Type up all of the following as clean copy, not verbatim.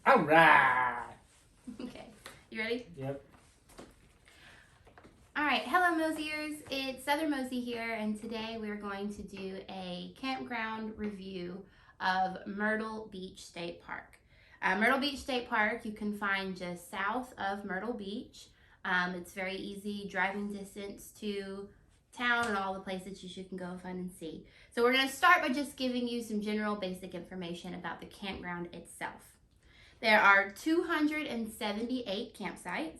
All right. Okay, you ready? Yep. All right, hello Mosiers, it's Southern Mosey here, and today we're going to do a campground review of Myrtle Beach State Park. Myrtle Beach State Park you can find just south of Myrtle Beach. It's very easy driving distance to town and all the places you can go and find and see. So we're going to start by just giving you some general basic information about the campground itself. There are 278 campsites.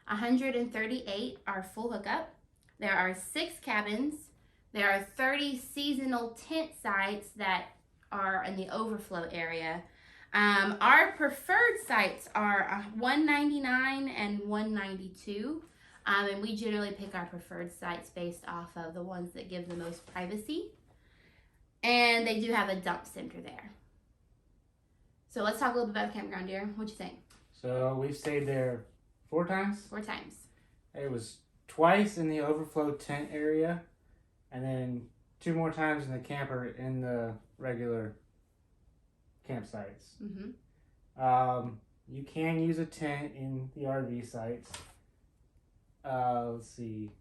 138 are full hookup. There are 6 cabins. There are 30 seasonal tent sites that are in the overflow area. Our preferred sites are 199 and 192. And we generally pick our preferred sites based off of the ones that give the most privacy. And they do have a dump center there. So let's talk a little bit about the campground, dear. What'd you think? So we've stayed there 4 times. 4 times. It was twice in the overflow tent area, and then 2 more times in the camper in the regular campsites. Mm-hmm. You can use a tent in the RV sites. Let's see.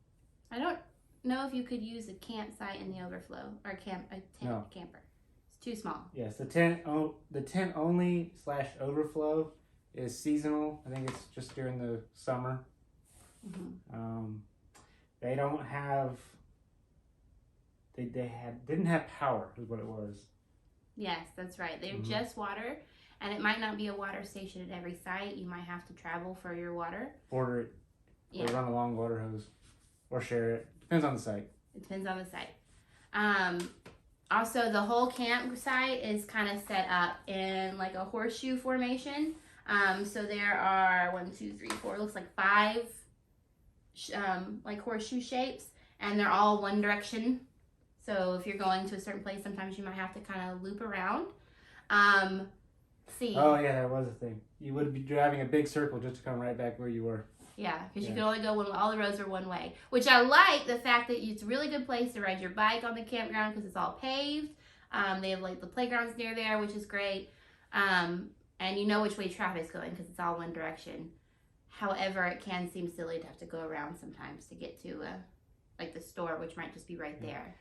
I don't know if you could use a campsite in the overflow or a tent camper. It's too small. Yes, the tent only / overflow is seasonal. I think it's just during the summer. Mm-hmm. They don't have. Didn't have power is what it was. Yes, that's right. They're Mm-hmm. just water, and it might not be a water station at every site. You might have to travel for your water. Order it. Yeah. Or run a long water hose, or share it. Depends on the site. It depends on the site. Also, the whole campsite is kind of set up in like a horseshoe formation. So there are 1, 2, 3, 4. Looks like 5 like horseshoe shapes, and they're all one direction. So if you're going to a certain place, sometimes you might have to kind of loop around. See. Oh yeah, that was a thing. You would be driving a big circle just to come right back where you were. Yeah, because you can only go when all the roads are one way. Which I like the fact that it's a really good place to ride your bike on the campground because it's all paved. They have like the playgrounds near there, which is great. And you know which way traffic's going because it's all one direction. However, it can seem silly to have to go around sometimes to get to like the store, which might just be right there.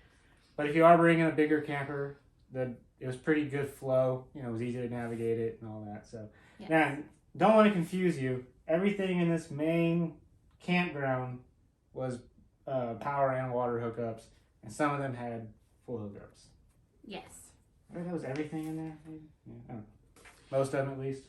But if you are bringing a bigger camper, it was pretty good flow. You know, it was easy to navigate it and all that. So Yes. Now, don't want to confuse you. Everything in this main campground was power and water hookups, and some of them had full hookups. Yes. I think that was everything in there. Maybe? Yeah, I don't know. Most of them, at least.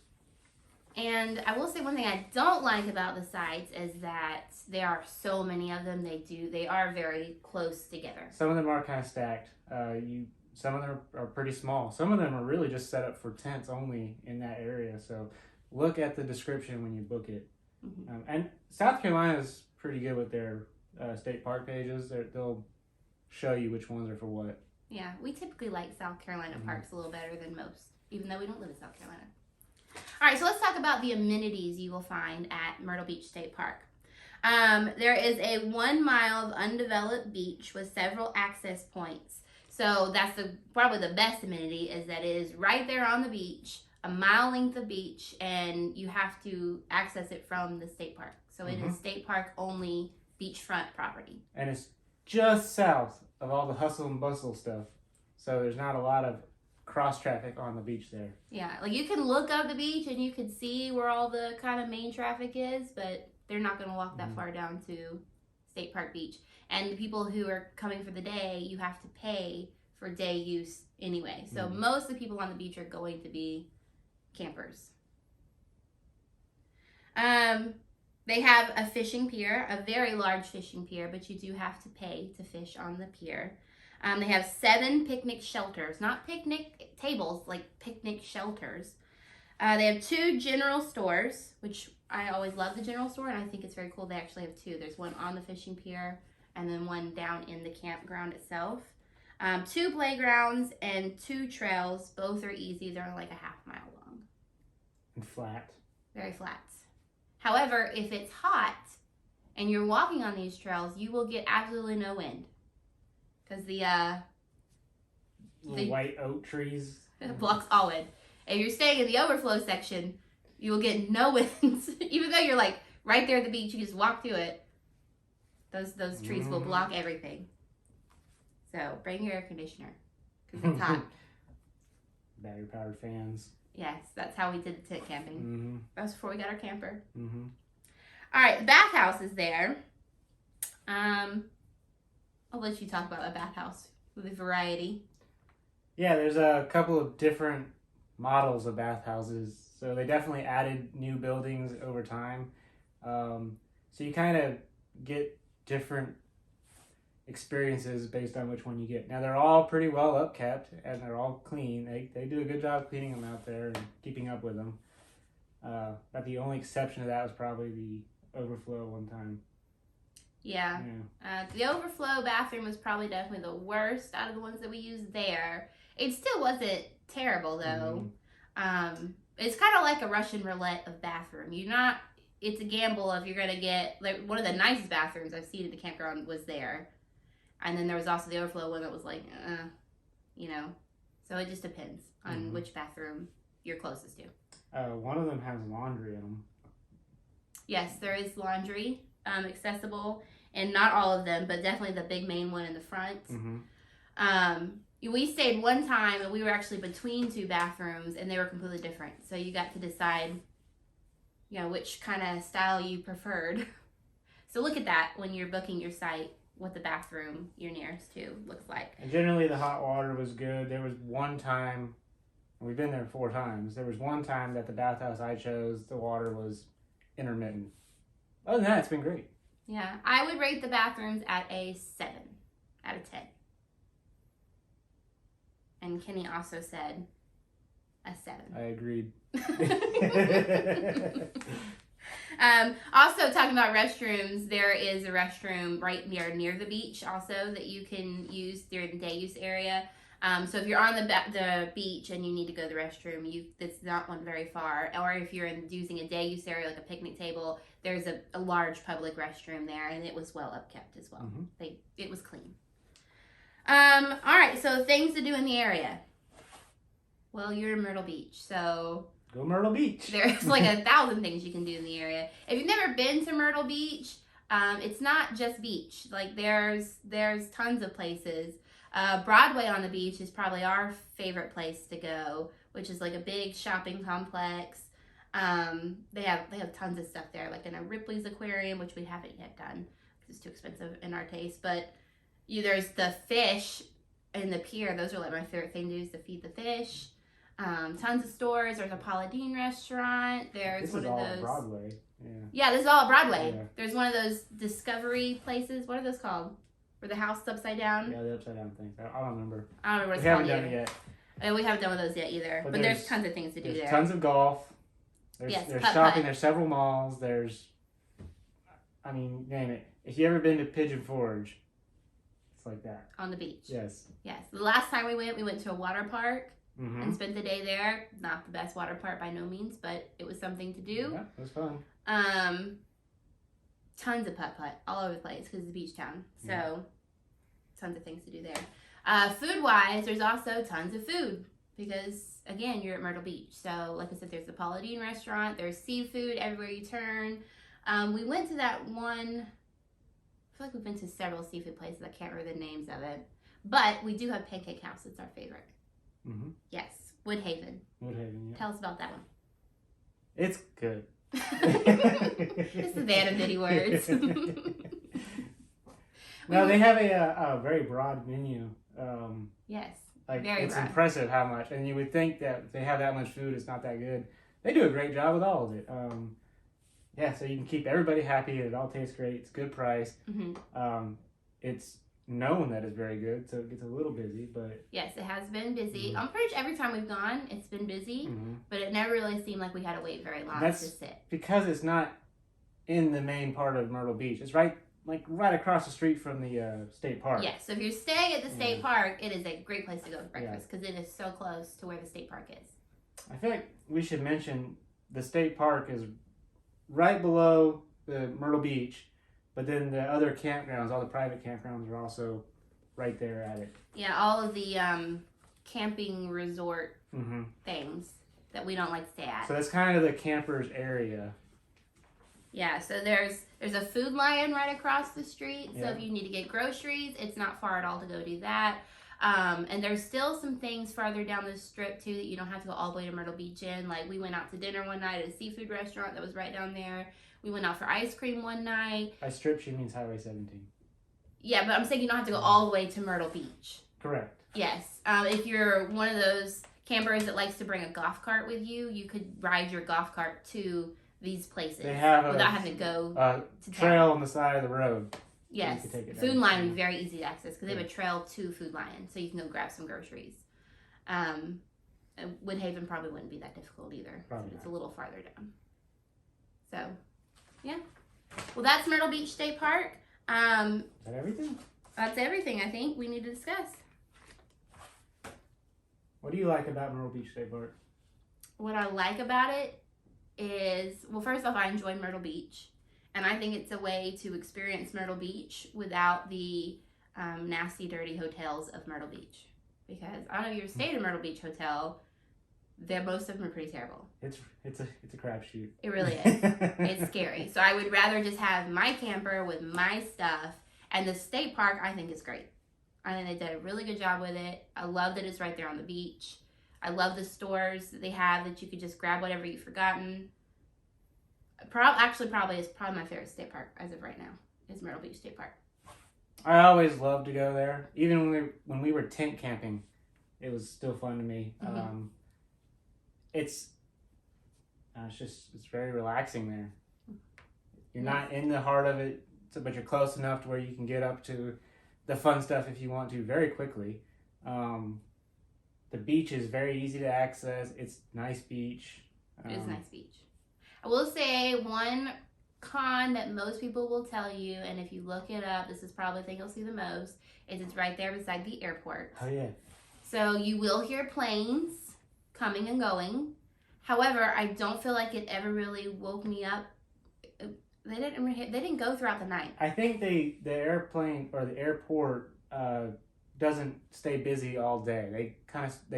And I will say one thing I don't like about the sites is that there are so many of them. They are very close together. Some of them are kind of stacked. Some of them are pretty small. Some of them are really just set up for tents only in that area. So look at the description when you book it. Mm-hmm. And South Carolina is pretty good with their state park pages. They'll show you which ones are for what. Yeah, we typically like South Carolina Mm-hmm. parks a little better than most, even though we don't live in South Carolina. All right, so let's talk about the amenities you will find at Myrtle Beach State Park. There is a 1 mile of undeveloped beach with several access points. So that's probably the best amenity is that it is right there on the beach, a mile length of beach, and you have to access it from the state park. So it is state park only beachfront property. And it's just south of all the hustle and bustle stuff. So there's not a lot of cross traffic on the beach there. Yeah, like you can look up the beach and you can see where all the kind of main traffic is, but they're not going to walk that far down to State Park Beach. And the people who are coming for the day, you have to pay for day use anyway. So most of the people on the beach are going to be campers. They have a fishing pier, a very large fishing pier, but you do have to pay to fish on the pier. They have 7 picnic shelters, not picnic tables, like picnic shelters. They have 2 general stores, which I always love the general store, and I think it's very cool they actually have 2. There's one on the fishing pier and then one down in the campground itself. 2 playgrounds and 2 trails. Both are easy. They're like a ½ mile long. And flat. Very flat. However, if it's hot and you're walking on these trails, you will get absolutely no wind. Because the Little white oak trees. blocks all wind. If you're staying in the overflow section, You will get no winds, even though you're like right there at the beach. You can just walk through it. Those trees will block everything. So bring your air conditioner because it's hot. Battery powered fans. Yes, that's how we did the tent camping. Mm-hmm. That was before we got our camper. Mm-hmm. All right, the bathhouse is there. I'll let you talk about the bathhouse with the variety. Yeah, there's a couple of different models of bathhouses. So they definitely added new buildings over time. So you kind of get different experiences based on which one you get. Now they're all pretty well upkept and they're all clean. They do a good job cleaning them out there and keeping up with them. But the only exception to that was probably the overflow one time. Yeah. The overflow bathroom was probably definitely the worst out of the ones that we used there. It still wasn't terrible though. It's kind of like a Russian roulette of bathroom. It's a gamble if you're going to get, like, one of the nicest bathrooms I've seen at the campground was there. And then there was also the overflow one that was like, so it just depends on which bathroom you're closest to. One of them has laundry in them. Yes, there is laundry accessible, and not all of them, but definitely the big main one in the front. We stayed one time, and we were actually between two bathrooms, and they were completely different. So you got to decide, which kind of style you preferred. So look at that when you're booking your site, what the bathroom you're nearest to looks like. And generally the hot water was good. There was one time, we've been there 4 times, there was one time that the bathhouse I chose, the water was intermittent. Other than that, it's been great. Yeah, I would rate the bathrooms at a 7 out of 10. And Kenny also said a 7. I agreed. Also, talking about restrooms, there is a restroom right near the beach also that you can use during the day use area. So if you're on the beach and you need to go to the restroom, it's not one very far. Or if you're using a day use area like a picnic table, there's a large public restroom there, and it was well upkept as well. It was clean. All right, so things to do in the area. Well, you're in Myrtle Beach, so go Myrtle Beach. There's like 1,000 things you can do in the area. If you've never been to Myrtle Beach, it's not just beach. Like there's tons of places. Broadway on the beach is probably our favorite place to go, which is like a big shopping complex. They have tons of stuff there, like in a Ripley's Aquarium, which we haven't yet done because it's too expensive in our taste. But there's the fish in the pier. Those are like my favorite thing to do is to feed the fish. Tons of stores. There's a Paula Deen restaurant. There's one of those. This is all Broadway. Yeah, this is all Broadway. Yeah. There's one of those discovery places. What are those called? Where the house is upside down? Yeah, the upside down things. I don't remember. I don't remember what it's called. called. We haven't done it yet. We haven't done one of those yet either. But there's tons of things to do there. Tons of golf. There's shopping. There's several malls. Name it. If you ever been to Pigeon Forge, it's like that. On the beach. Yes. Yes. The last time we went to a water park and spent the day there. Not the best water park by no means, but it was something to do. Yeah, it was fun. Tons of putt-putt all over the place because it's a beach town. So tons of things to do there. Food-wise, there's also tons of food because, again, you're at Myrtle Beach. So, like I said, there's the Paula Deen restaurant. There's seafood everywhere you turn. We went to that one. I feel like we've been to several seafood places. I can't remember the names of it. But we do have Pancake House. It's our favorite. Yes. Woodhaven. Woodhaven, yeah. Tell us about that one. It's good. It's the van of many words. No, they have a very broad menu. Yes. Very broad. Impressive how much. And you would think that if they have that much food, it's not that good. They do a great job with all of it. So you can keep everybody happy. It all tastes great. It's a good price. It's known that it's very good, so it gets a little busy, but yes, it has been busy. I'm pretty sure every time we've gone, it's been busy, but it never really seemed like we had to wait very long to sit. Because it's not in the main part of Myrtle Beach. It's right across the street from the state park. Yes, so if you're staying at the state park, it is a great place to go for breakfast because it is so close to where the state park is. I feel like we should mention the state park is right below the Myrtle Beach. But then the other campgrounds, all the private campgrounds are also right there at it. Yeah, all of the camping resort things. that we don't like to stay at. So that's kind of the campers area. Yeah, so there's a Food Lion right across the street. So Yeah. if you need to get groceries, it's not far at all to go do that. And there's still some things farther down the strip too that you don't have to go all the way to Myrtle Beach in. Like we went out to dinner one night at a seafood restaurant that was right down there. We went out for ice cream one night. By strip, she means Highway 17. Yeah, but I'm saying you don't have to go all the way to Myrtle Beach. Correct. Yes. If you're one of those campers that likes to bring a golf cart with you, you could ride your golf cart to these places They have without having to go to trail town. on the side of the road. Yes, You can take it Food down. Lion would be very easy to access because they have a trail to Food Lion, so you can go grab some groceries. Woodhaven probably wouldn't be that difficult either. Probably It's not. a little farther down. So, yeah. Well, that's Myrtle Beach State Park. Is that everything? That's everything I think we need to discuss. What do you like about Myrtle Beach State Park? What I like about it is, well, first off, I enjoy Myrtle Beach. And I think it's a way to experience Myrtle Beach without the nasty, dirty hotels of Myrtle Beach. Because I don't know if you've stayed in Myrtle Beach Hotel, most of them are pretty terrible. It's a crapshoot. It really is. It's scary. So I would rather just have my camper with my stuff. And the state park, I think, is great. I think they did a really good job with it. I love that it's right there on the beach. I love the stores that they have that you could just grab whatever you've forgotten. Probably is my favorite state park as of right now is Myrtle Beach State Park. I always loved to go there. Even when we were tent camping, it was still fun to me. Mm-hmm. It's very relaxing there. You're not in the heart of it, but you're close enough to where you can get up to the fun stuff if you want to very quickly. The beach is very easy to access. It's nice beach. It is a nice beach. I will say one con that most people will tell you, and if you look it up, this is probably the thing you'll see the most, is it's right there beside the airport. Oh, yeah. So you will hear planes coming and going. However, I don't feel like it ever really woke me up. They didn't go throughout the night. I think the airplane or the airport doesn't stay busy all day. They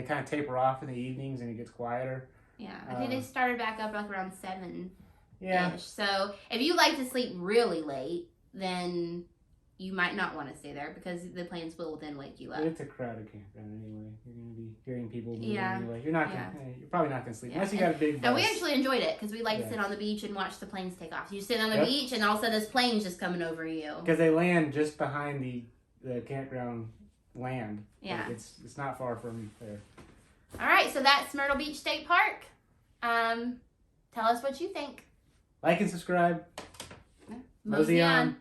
kind of taper off in the evenings and it gets quieter. Yeah, I think they started back up like around 7. Yeah. So if you like to sleep really late, then you might not want to stay there because the planes will then wake you up. But it's a crowded campground anyway. You're going to be hearing people moving Yeah. anyway. You're probably not going to sleep unless you got a big bus. And we actually enjoyed it because we like to sit on the beach and watch the planes take off. You sit on the beach and all of a sudden this plane's just coming over you. Because they land just behind the campground land. Yeah. It's not far from there. All right, so that's Myrtle Beach State Park. Tell us what you think. Like and subscribe. Mosey on.